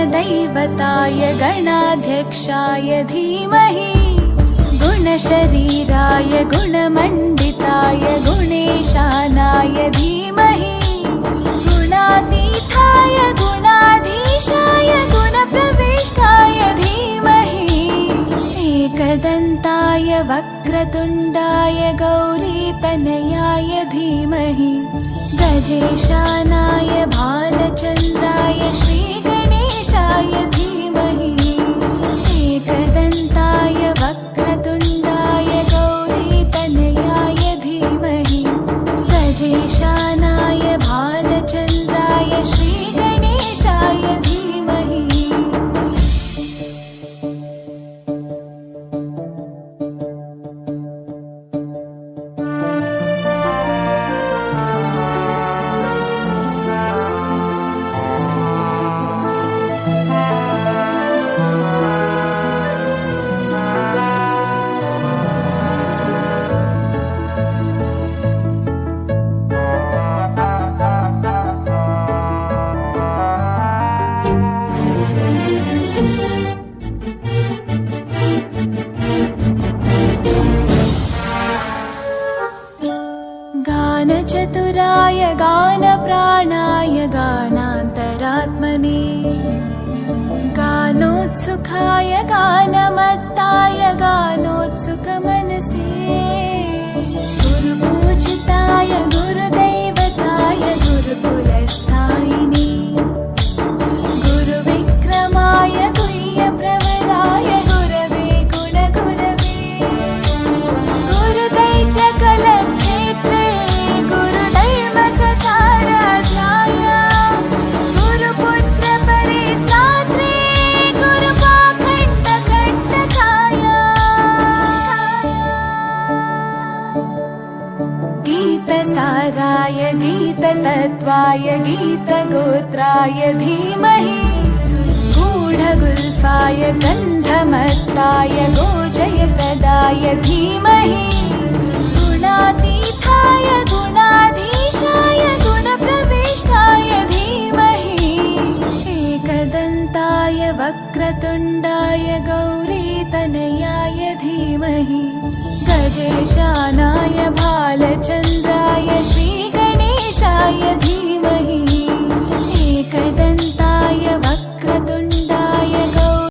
गणदैवताय गणाध्यक्षाय धीमहि गुणशरीराय गुणमण्डिताय गुणेशानाय धीमहि गुणातीताय गुणाधीशाय गुणप्रविष्टाय धीमहि एकदन्ताय वक्रतुण्डाय गौरीतनयाय धीमहि गजेशानाय भालचन्द्राय श्रीगणेशाय धीमहि एकदन्ताय वक्रतुण्डाय गौरीतनयाय धीमहि गजेशानाय भालचन्द्राय श्रीगणेशाय धीमहि गानचतुराय गानप्राणाय गानान्तरात्मने गानोत्सुकाय गानमत्ताय गानोत्सुकमनसे गुरुपूजिताय गुरुदैवताय गुरुकुलस्थायिने गुरुविक्रमाय गुह्यप्रवराय गुरवे गुणगुरवे गुरुदैत्यकलक्षेत्रे गुरुधर्मसताराध्याय गुरुपुत्रपरित्रात्रे गुरुपाखण्डकण्टकाय गीतसाराय गीततत्त्वाय गीतगोत्राय धीमहि गूढगुल्फाय गन्धमत्ताय गोजयप्रदाय धीमहि गुणातीताय गुणाधीशाय गुणप्रविष्टाय धीमहि एकदन्ताय वक्रतुण्डाय गौरीतनयाय धीमहि गजेशानाय भालचन्द्राय